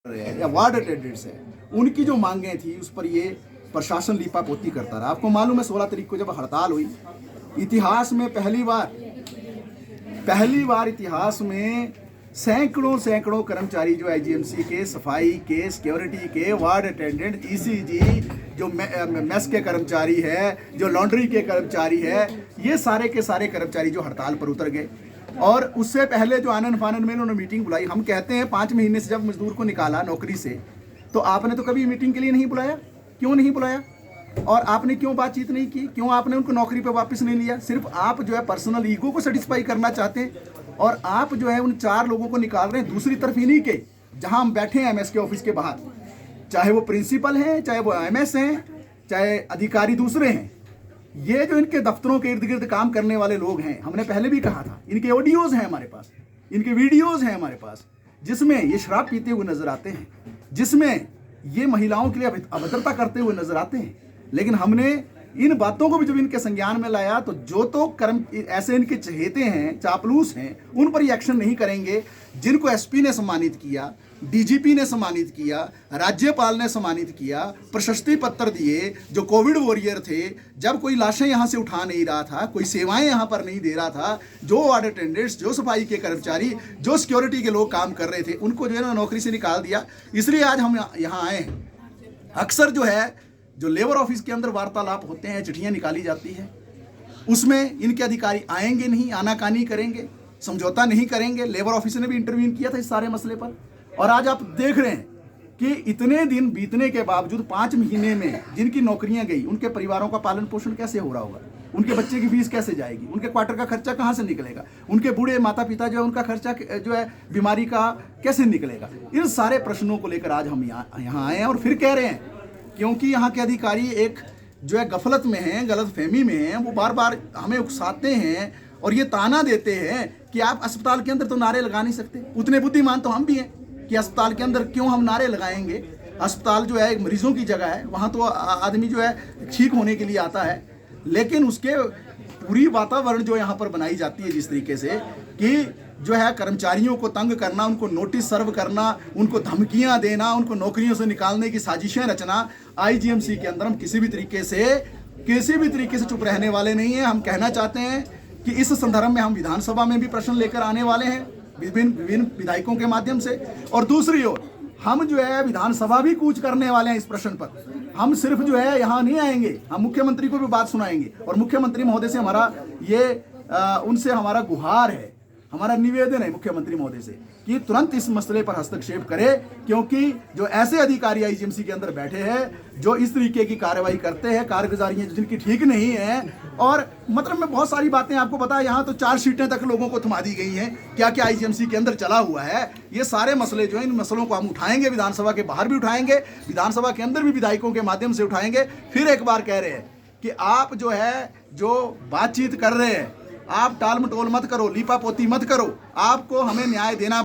या ward attendants है, उनकी जो मांगें थी उस पर ये प्रशासन लीपापोती करता रहा। आपको मालूम है 16 तारीख को जब हड़ताल हुई, इतिहास में पहली बार इतिहास में सैकड़ों कर्मचारी जो आईजीएमसी के, सफाई के, सिक्योरिटी के, वार्ड अटेंडेंट, ईसीजी, जो मेस के कर्मचारी है, जो लॉन्ड्री के कर्मचारी है, ये सारे के सारे कर्मचारी जो हड़ताल पर उतर गए। और उससे पहले जो आनन फानन में इन्होंने मीटिंग बुलाई। हम कहते हैं 5 महीने से जब मजदूर को निकाला नौकरी से, तो आपने तो कभी मीटिंग के लिए नहीं बुलाया। क्यों नहीं बुलाया? और आपने क्यों बातचीत नहीं की? क्यों आपने उनको नौकरी पे वापस नहीं लिया? सिर्फ आप जो है पर्सनल ईगो को सेटिस्फाई करना चाहते हैं और आप जो है उन 4 लोगों को निकाल रहे हैं दूसरी तरफ इन्हीं के, जहां हम बैठे हैं एमएस के ऑफिस के बाहर, चाहे वो प्रिंसिपल हैं, चाहे वो एमएस हैं, चाहे अधिकारी दूसरे हैं। ये जो इनके दफ्तरों के इर्द गिर्द काम करने वाले लोग हैं, हमने पहले भी कहा था, इनके ऑडियोज हैं हमारे पास, इनके वीडियोज हैं हमारे पास, जिसमें ये शराब पीते हुए नजर आते हैं, जिसमें ये महिलाओं के लिए अभद्रता करते हुए नजर आते हैं। लेकिन हमने इन बातों को भी जब इनके संज्ञान में लाया तो जो तो कर्म ऐसे इनके चहेते हैं, चापलूस हैं, उन पर ये एक्शन नहीं करेंगे। जिनको एसपी ने सम्मानित किया, डीजीपी ने सम्मानित किया, राज्यपाल ने सम्मानित किया, प्रशस्ति पत्र दिए, जो कोविड वॉरियर थे, जब कोई लाशें यहाँ से उठा नहीं रहा था, कोई सेवाएं यहाँ पर नहीं दे रहा था, जो वार्ड अटेंडेंट्स, जो सफाई के कर्मचारी, जो सिक्योरिटी के लोग काम कर रहे थे, उनको जो है ना नौकरी से निकाल दिया। इसलिए आज हम यहाँ आए हैं। अक्सर जो है जो लेबर ऑफिस के अंदर वार्तालाप होते हैं, चिट्ठियाँ निकाली जाती है, उसमें इनके अधिकारी आएंगे नहीं, आनाकानी करेंगे, समझौता नहीं करेंगे। लेबर ऑफिस ने भी इंटरव्यून किया था इस सारे मसले पर। और आज आप देख रहे हैं कि इतने दिन बीतने के बावजूद 5 महीने में जिनकी नौकरियां गई, उनके परिवारों का पालन पोषण कैसे हो रहा होगा? उनके बच्चे की फीस कैसे जाएगी? उनके क्वार्टर का खर्चा कहाँ से निकलेगा? उनके बूढ़े माता पिता जो है उनका खर्चा जो है बीमारी का कैसे निकलेगा? इन सारे प्रश्नों को लेकर आज हम यहाँ आए हैं और फिर कह रहे हैं, क्योंकि यहाँ के अधिकारी एक जो है गफलत में हैं, गलत फहमी में हैं, वो बार बार हमें उकसाते हैं और ये ताना देते हैं कि आप अस्पताल के अंदर तो नारे लगा नहीं सकते। उतने बुद्धिमान तो हम भी हैं कि अस्पताल के अंदर क्यों हम नारे लगाएंगे? अस्पताल जो है एक मरीजों की जगह है, वहाँ तो आदमी जो है ठीक होने के लिए आता है। लेकिन उसके पूरी वातावरण जो यहाँ पर बनाई जाती है जिस तरीके से कि जो है कर्मचारियों को तंग करना, उनको नोटिस सर्व करना, उनको धमकियां देना, उनको नौकरियों से निकालने की साजिशें रचना, आईजीएमसी के अंदर हम किसी भी तरीके से चुप रहने वाले नहीं हैं। हम कहना चाहते हैं कि इस संदर्भ में हम विधानसभा में भी प्रश्न लेकर आने वाले हैं विभिन्न विधायकों के माध्यम से, और दूसरी ओर हम जो है विधानसभा भी कूच करने वाले हैं इस प्रश्न पर। हम सिर्फ जो है यहाँ नहीं आएंगे, हम मुख्यमंत्री को भी बात सुनाएंगे और मुख्यमंत्री महोदय से हमारा ये उनसे हमारा गुहार है, हमारा निवेदन है मुख्यमंत्री महोदय से कि तुरंत इस मसले पर हस्तक्षेप करे, क्योंकि जो ऐसे अधिकारी आईजीएमसी के अंदर बैठे हैं जो इस तरीके की कार्रवाई करते हैं, कारगुजारियां जिनकी ठीक नहीं है, और मतलब मैं बहुत सारी बातें आपको पता है, यहाँ तो 4 सीटें तक लोगों को थमा दी गई हैं। क्या क्या आईजीएमसी के अंदर चला हुआ है, ये सारे मसले जो है, इन मसलों को हम उठाएंगे, विधानसभा के बाहर भी उठाएंगे, विधानसभा के अंदर भी विधायकों के माध्यम से उठाएंगे। फिर एक बार कह रहे हैं कि आप जो है जो बातचीत कर रहे हैं, आप टाल मटोल मत करो, लीपापोती मत करो, आपको हमें न्याय देना